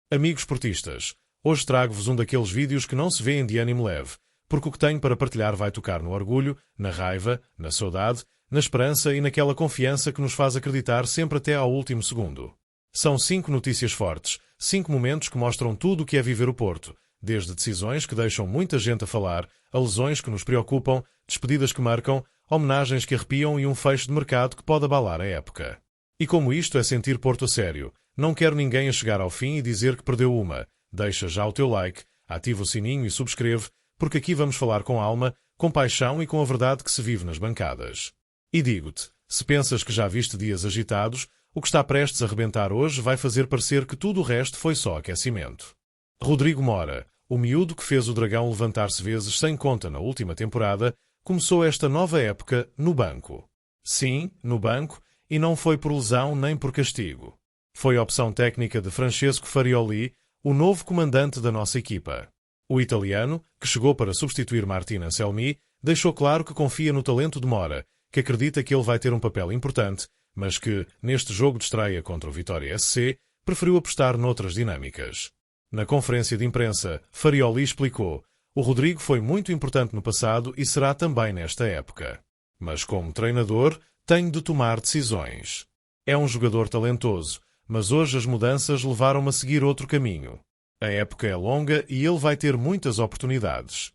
Amigos portistas, hoje trago-vos um daqueles vídeos que não se vêem de ânimo leve, porque o que tenho para partilhar vai tocar no orgulho, na raiva, na saudade, na esperança e naquela confiança que nos faz acreditar sempre até ao último segundo. São 5 notícias fortes, 5 momentos que mostram tudo o que é viver o Porto, desde decisões que deixam muita gente a falar, a lesões que nos preocupam, despedidas que marcam, homenagens que arrepiam e um fecho de mercado que pode abalar a época. E como isto é sentir Porto a sério, não quero ninguém a chegar ao fim e dizer que perdeu uma. Deixa já o teu like, ativa o sininho e subscreve, porque aqui vamos falar com alma, com paixão e com a verdade que se vive nas bancadas. E digo-te, se pensas que já viste dias agitados, o que está prestes a rebentar hoje vai fazer parecer que tudo o resto foi só aquecimento. Rodrigo Mora, o miúdo que fez o Dragão levantar-se vezes sem conta na última temporada, começou esta nova época no banco. Sim, no banco, e não foi por lesão nem por castigo. Foi a opção técnica de Francesco Farioli, o novo comandante da nossa equipa. O italiano, que chegou para substituir Martin Anselmi, deixou claro que confia no talento de Mora, que acredita que ele vai ter um papel importante, mas que, neste jogo de estreia contra o Vitória SC, preferiu apostar noutras dinâmicas. Na conferência de imprensa, Farioli explicou: o Rodrigo foi muito importante no passado e será também nesta época. Mas como treinador, tenho de tomar decisões. É um jogador talentoso, mas hoje as mudanças levaram-me a seguir outro caminho. A época é longa e ele vai ter muitas oportunidades.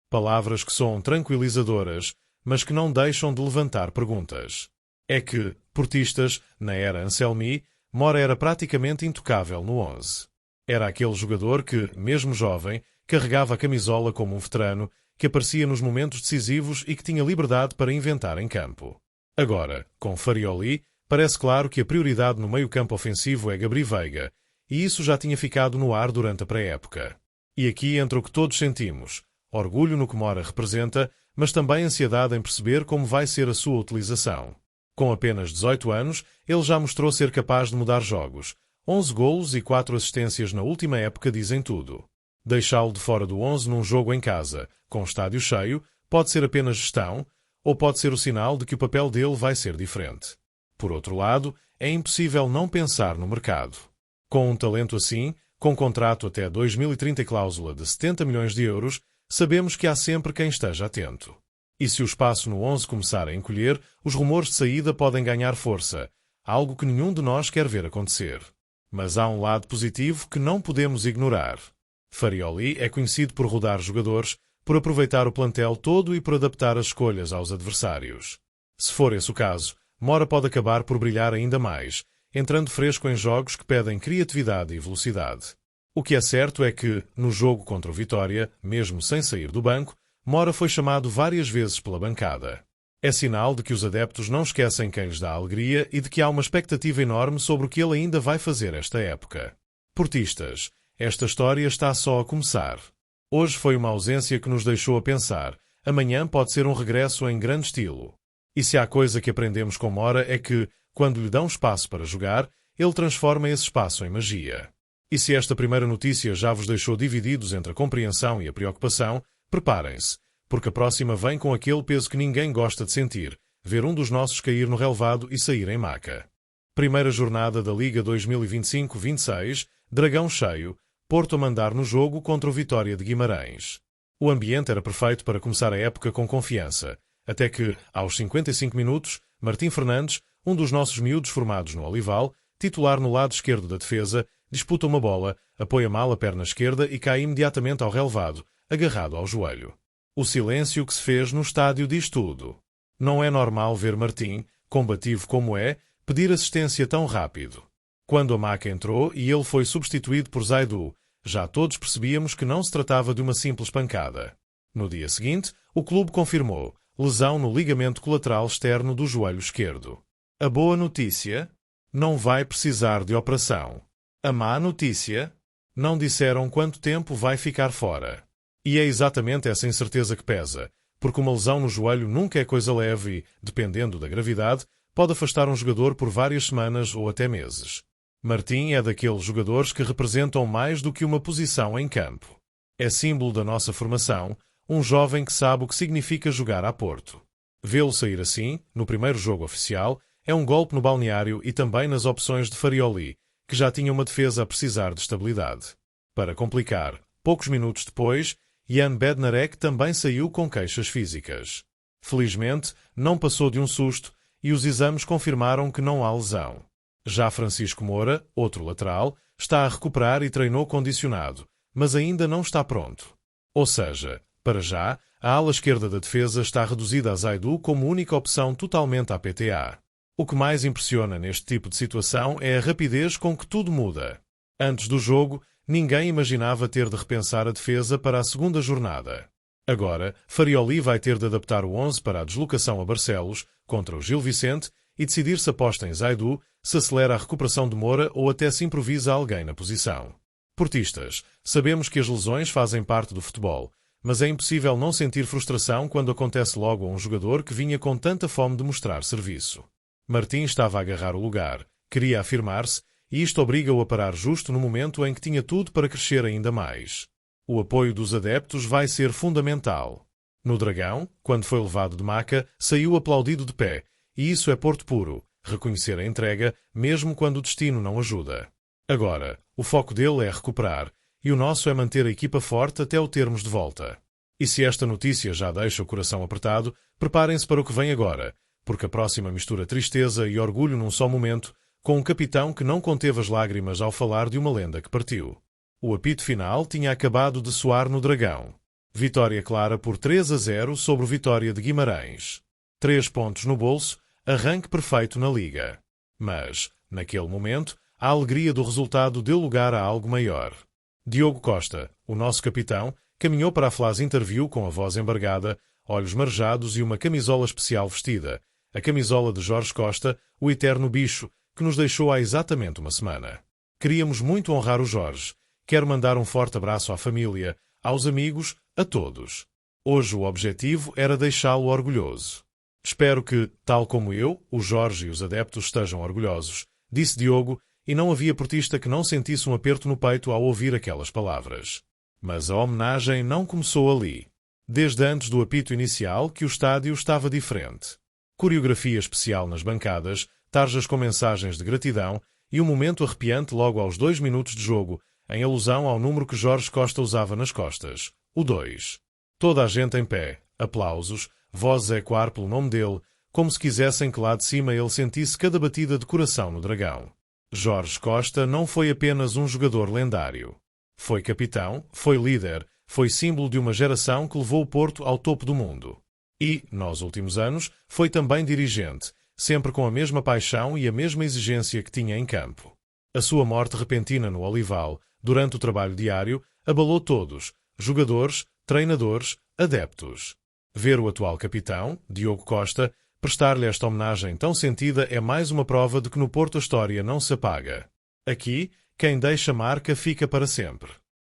Palavras que soam tranquilizadoras, mas que não deixam de levantar perguntas. É que, portistas, na era Anselmi, Mora era praticamente intocável no 11. Era aquele jogador que, mesmo jovem, carregava a camisola como um veterano, que aparecia nos momentos decisivos e que tinha liberdade para inventar em campo. Agora, com Farioli, parece claro que a prioridade no meio-campo ofensivo é Gabri Veiga, e isso já tinha ficado no ar durante a pré-época. E aqui entra o que todos sentimos: orgulho no que Mora representa, mas também ansiedade em perceber como vai ser a sua utilização. Com apenas 18 anos, ele já mostrou ser capaz de mudar jogos. 11 golos e 4 assistências na última época dizem tudo. Deixá-lo de fora do 11 num jogo em casa, com o estádio cheio, pode ser apenas gestão, ou pode ser o sinal de que o papel dele vai ser diferente. Por outro lado, é impossível não pensar no mercado. Com um talento assim, com contrato até 2030 e cláusula de 70 milhões de euros, sabemos que há sempre quem esteja atento. E se o espaço no 11 começar a encolher, os rumores de saída podem ganhar força, algo que nenhum de nós quer ver acontecer. Mas há um lado positivo que não podemos ignorar. Farioli é conhecido por rodar jogadores, por aproveitar o plantel todo e por adaptar as escolhas aos adversários. Se for esse o caso, Mora pode acabar por brilhar ainda mais, entrando fresco em jogos que pedem criatividade e velocidade. O que é certo é que, no jogo contra o Vitória, mesmo sem sair do banco, Mora foi chamado várias vezes pela bancada. É sinal de que os adeptos não esquecem quem lhes dá alegria e de que há uma expectativa enorme sobre o que ele ainda vai fazer esta época. Portistas, esta história está só a começar. Hoje foi uma ausência que nos deixou a pensar. Amanhã pode ser um regresso em grande estilo. E se há coisa que aprendemos com Mora é que, quando lhe dão espaço para jogar, ele transforma esse espaço em magia. E se esta primeira notícia já vos deixou divididos entre a compreensão e a preocupação, preparem-se, porque a próxima vem com aquele peso que ninguém gosta de sentir: ver um dos nossos cair no relvado e sair em maca. Primeira jornada da Liga 2025-26, Dragão cheio, Porto a mandar no jogo contra o Vitória de Guimarães. O ambiente era perfeito para começar a época com confiança, até que, aos 55 minutos, Martim Fernandes, um dos nossos miúdos formados no Olival, titular no lado esquerdo da defesa, disputa uma bola, apoia mal a perna esquerda e cai imediatamente ao relvado, agarrado ao joelho. O silêncio que se fez no estádio diz tudo. Não é normal ver Martim, combativo como é, pedir assistência tão rápido. Quando a maca entrou e ele foi substituído por Zaidu, já todos percebíamos que não se tratava de uma simples pancada. No dia seguinte, o clube confirmou: lesão no ligamento colateral externo do joelho esquerdo. A boa notícia? Não vai precisar de operação. A má notícia? Não disseram quanto tempo vai ficar fora. E é exatamente essa incerteza que pesa, porque uma lesão no joelho nunca é coisa leve e, dependendo da gravidade, pode afastar um jogador por várias semanas ou até meses. Martim é daqueles jogadores que representam mais do que uma posição em campo. É símbolo da nossa formação, um jovem que sabe o que significa jogar a Porto. Vê-lo sair assim, no primeiro jogo oficial, é um golpe no balneário e também nas opções de Farioli, que já tinha uma defesa a precisar de estabilidade. Para complicar, poucos minutos depois, Jan Bednarek também saiu com queixas físicas. Felizmente, não passou de um susto e os exames confirmaram que não há lesão. Já Francisco Moura, outro lateral, está a recuperar e treinou condicionado, mas ainda não está pronto. Ou seja, para já, a ala esquerda da defesa está reduzida a Zaidu como única opção totalmente à PTA. O que mais impressiona neste tipo de situação é a rapidez com que tudo muda. Antes do jogo, ninguém imaginava ter de repensar a defesa para a segunda jornada. Agora, Farioli vai ter de adaptar o 11 para a deslocação a Barcelos contra o Gil Vicente e decidir se aposta em Zaidu, se acelera a recuperação de Moura ou até se improvisa alguém na posição. Portistas, sabemos que as lesões fazem parte do futebol, mas é impossível não sentir frustração quando acontece logo a um jogador que vinha com tanta fome de mostrar serviço. Martim estava a agarrar o lugar, queria afirmar-se, e isto obriga-o a parar justo no momento em que tinha tudo para crescer ainda mais. O apoio dos adeptos vai ser fundamental. No Dragão, quando foi levado de maca, saiu aplaudido de pé, e isso é Porto puro, reconhecer a entrega, mesmo quando o destino não ajuda. Agora, o foco dele é recuperar, e o nosso é manter a equipa forte até o termos de volta. E se esta notícia já deixa o coração apertado, preparem-se para o que vem agora, porque a próxima mistura tristeza e orgulho num só momento, com um capitão que não conteve as lágrimas ao falar de uma lenda que partiu. O apito final tinha acabado de soar no Dragão. Vitória clara por 3-0 sobre o Vitória de Guimarães. 3 pontos no bolso, arranque perfeito na Liga. Mas, naquele momento, a alegria do resultado deu lugar a algo maior. Diogo Costa, o nosso capitão, caminhou para a Flash Interview com a voz embargada, olhos marejados e uma camisola especial vestida, a camisola de Jorge Costa, o eterno bicho, que nos deixou há exatamente uma semana. Queríamos muito honrar o Jorge. Quero mandar um forte abraço à família, aos amigos, a todos. Hoje o objetivo era deixá-lo orgulhoso. Espero que, tal como eu, o Jorge e os adeptos estejam orgulhosos, disse Diogo, e não havia portista que não sentisse um aperto no peito ao ouvir aquelas palavras. Mas a homenagem não começou ali. Desde antes do apito inicial que o estádio estava diferente. Coreografia especial nas bancadas, tarjas com mensagens de gratidão e um momento arrepiante logo aos 2 minutos de jogo, em alusão ao número que Jorge Costa usava nas costas, o 2. Toda a gente em pé, aplausos, vozes a ecoar pelo nome dele, como se quisessem que lá de cima ele sentisse cada batida de coração no Dragão. Jorge Costa não foi apenas um jogador lendário. Foi capitão, foi líder, foi símbolo de uma geração que levou o Porto ao topo do mundo. E, nos últimos anos, foi também dirigente, sempre com a mesma paixão e a mesma exigência que tinha em campo. A sua morte repentina no Olival, durante o trabalho diário, abalou todos, jogadores, treinadores, adeptos. Ver o atual capitão, Diogo Costa, prestar-lhe esta homenagem tão sentida é mais uma prova de que no Porto a história não se apaga. Aqui, quem deixa marca fica para sempre.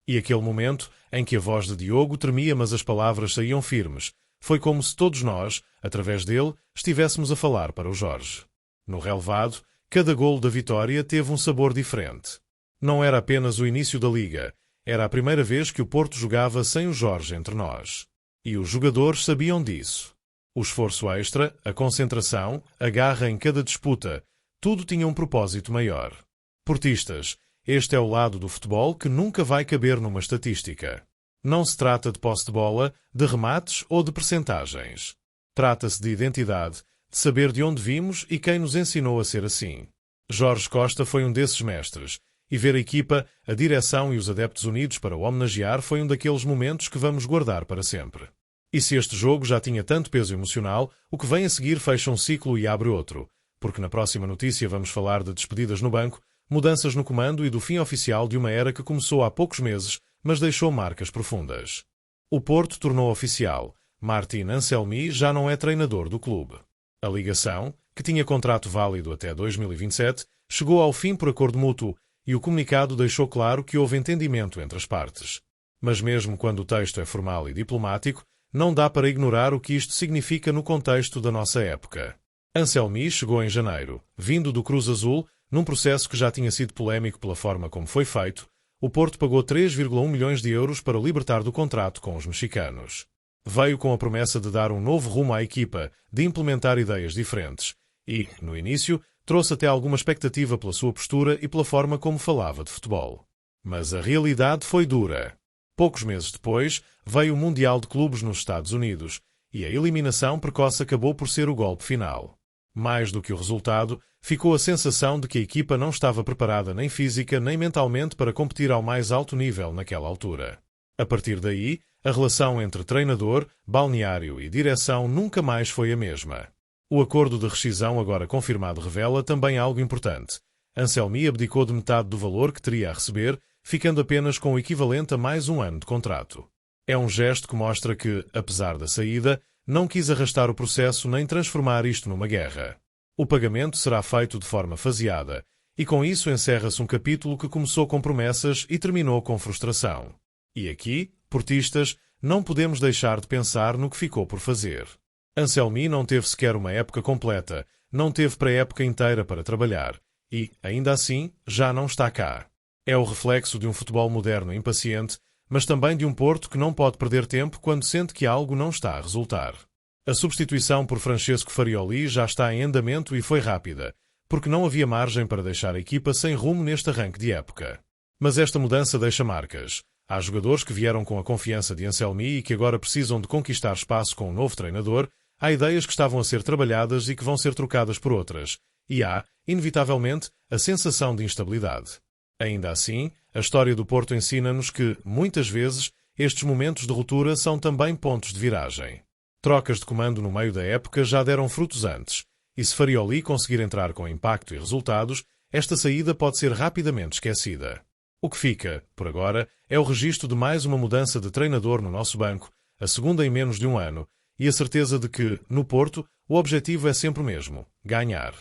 E aquele momento, em que a voz de Diogo tremia mas as palavras saíam firmes, foi como se todos nós, através dele, estivéssemos a falar para o Jorge. No relevado, cada golo da vitória teve um sabor diferente. Não era apenas o início da Liga, era a primeira vez que o Porto jogava sem o Jorge entre nós. E os jogadores sabiam disso. O esforço extra, a concentração, a garra em cada disputa, tudo tinha um propósito maior. Portistas, este é o lado do futebol que nunca vai caber numa estatística. Não se trata de posse de bola, de remates ou de percentagens. Trata-se de identidade, de saber de onde vimos e quem nos ensinou a ser assim. Jorge Costa foi um desses mestres, e ver a equipa, a direção e os adeptos unidos para o homenagear foi um daqueles momentos que vamos guardar para sempre. E se este jogo já tinha tanto peso emocional, o que vem a seguir fecha um ciclo e abre outro, porque na próxima notícia vamos falar de despedidas no banco, mudanças no comando e do fim oficial de uma era que começou há poucos meses, mas deixou marcas profundas. O Porto tornou oficial. Martin Anselmi já não é treinador do clube. A ligação, que tinha contrato válido até 2027, chegou ao fim por acordo mútuo e o comunicado deixou claro que houve entendimento entre as partes. Mas mesmo quando o texto é formal e diplomático, não dá para ignorar o que isto significa no contexto da nossa época. Anselmi chegou em janeiro, vindo do Cruz Azul, num processo que já tinha sido polémico pela forma como foi feito. O Porto pagou 3,1 milhões de euros para o libertar do contrato com os mexicanos. Veio com a promessa de dar um novo rumo à equipa, de implementar ideias diferentes e, no início, Trouxe até alguma expectativa pela sua postura e pela forma como falava de futebol. Mas a realidade foi dura. Poucos meses depois, veio o Mundial de Clubes nos Estados Unidos, e a eliminação precoce acabou por ser o golpe final. Mais do que o resultado, ficou a sensação de que a equipa não estava preparada nem física nem mentalmente para competir ao mais alto nível naquela altura. A partir daí, a relação entre treinador, balneário e direção nunca mais foi a mesma. O acordo de rescisão agora confirmado revela também algo importante. Anselmi abdicou de metade do valor que teria a receber, ficando apenas com o equivalente a mais um ano de contrato. É um gesto que mostra que, apesar da saída, não quis arrastar o processo nem transformar isto numa guerra. O pagamento será feito de forma faseada, e com isso encerra-se um capítulo que começou com promessas e terminou com frustração. E aqui, portistas, não podemos deixar de pensar no que ficou por fazer. Anselmi não teve sequer uma época completa, não teve pré-época inteira para trabalhar, e, ainda assim, já não está cá. É o reflexo de um futebol moderno impaciente, mas também de um Porto que não pode perder tempo quando sente que algo não está a resultar. A substituição por Francesco Farioli já está em andamento e foi rápida, porque não havia margem para deixar a equipa sem rumo neste arranque de época. Mas esta mudança deixa marcas. Há jogadores que vieram com a confiança de Anselmi e que agora precisam de conquistar espaço com um novo treinador, há ideias que estavam a ser trabalhadas e que vão ser trocadas por outras, e há, inevitavelmente, a sensação de instabilidade. Ainda assim, a história do Porto ensina-nos que, muitas vezes, estes momentos de ruptura são também pontos de viragem. Trocas de comando no meio da época já deram frutos antes, e se Farioli conseguir entrar com impacto e resultados, esta saída pode ser rapidamente esquecida. O que fica, por agora, é o registro de mais uma mudança de treinador no nosso banco, a segunda em menos de um ano, e a certeza de que, no Porto, o objetivo é sempre o mesmo: ganhar.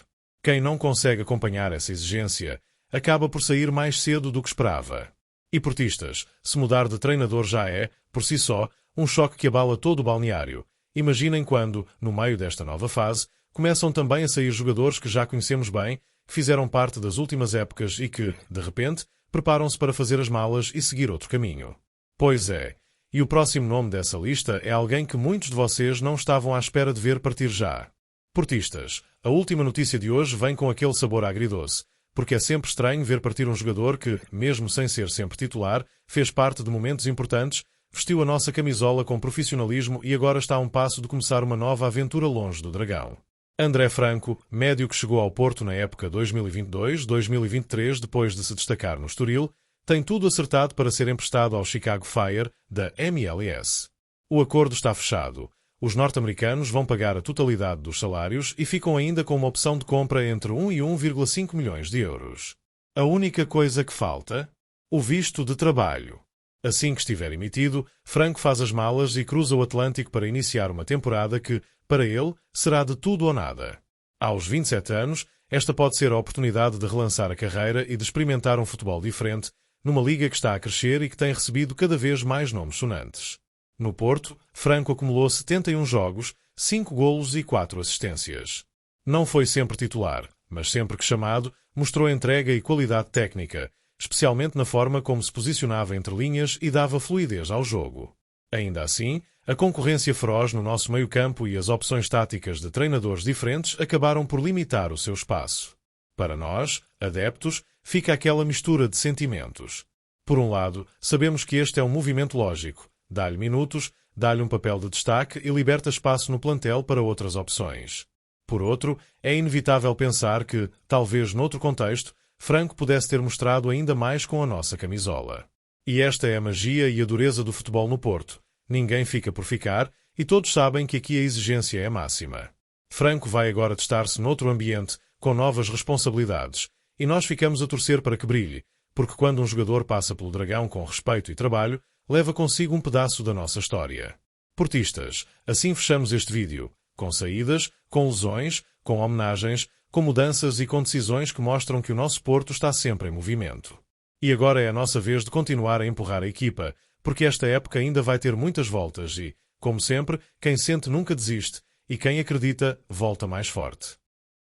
Quem não consegue acompanhar essa exigência acaba por sair mais cedo do que esperava. E portistas, se mudar de treinador já é, por si só, um choque que abala todo o balneário. Imaginem quando, no meio desta nova fase, começam também a sair jogadores que já conhecemos bem, que fizeram parte das últimas épocas e que, de repente, preparam-se para fazer as malas e seguir outro caminho. Pois é, e o próximo nome dessa lista é alguém que muitos de vocês não estavam à espera de ver partir já. Portistas, a última notícia de hoje vem com aquele sabor agridoce, porque é sempre estranho ver partir um jogador que, mesmo sem ser sempre titular, fez parte de momentos importantes, vestiu a nossa camisola com profissionalismo e agora está a um passo de começar uma nova aventura longe do Dragão. André Franco, médio que chegou ao Porto na época 2022-2023 depois de se destacar no Estoril, tem tudo acertado para ser emprestado ao Chicago Fire, da MLS. O acordo está fechado. Os norte-americanos vão pagar a totalidade dos salários e ficam ainda com uma opção de compra entre 1 e 1,5 milhões de euros. A única coisa que falta? O visto de trabalho. Assim que estiver emitido, Franco faz as malas e cruza o Atlântico para iniciar uma temporada que, para ele, será de tudo ou nada. Aos 27 anos, esta pode ser a oportunidade de relançar a carreira e de experimentar um futebol diferente, numa liga que está a crescer e que tem recebido cada vez mais nomes sonantes. No Porto, Franco acumulou 71 jogos, 5 golos e 4 assistências. Não foi sempre titular, mas sempre que chamado, mostrou entrega e qualidade técnica, especialmente na forma como se posicionava entre linhas e dava fluidez ao jogo. Ainda assim, a concorrência feroz no nosso meio-campo e as opções táticas de treinadores diferentes acabaram por limitar o seu espaço. Para nós, adeptos, fica aquela mistura de sentimentos. Por um lado, sabemos que este é um movimento lógico. Dá-lhe minutos, dá-lhe um papel de destaque e liberta espaço no plantel para outras opções. Por outro, é inevitável pensar que, talvez noutro contexto, Franco pudesse ter mostrado ainda mais com a nossa camisola. E esta é a magia e a dureza do futebol no Porto. Ninguém fica por ficar e todos sabem que aqui a exigência é máxima. Franco vai agora testar-se noutro ambiente, com novas responsabilidades, e nós ficamos a torcer para que brilhe, porque quando um jogador passa pelo Dragão com respeito e trabalho, leva consigo um pedaço da nossa história. Portistas, assim fechamos este vídeo, com saídas, com lesões, com homenagens, com mudanças e com decisões que mostram que o nosso Porto está sempre em movimento. E agora é a nossa vez de continuar a empurrar a equipa, porque esta época ainda vai ter muitas voltas e, como sempre, quem sente nunca desiste e quem acredita volta mais forte.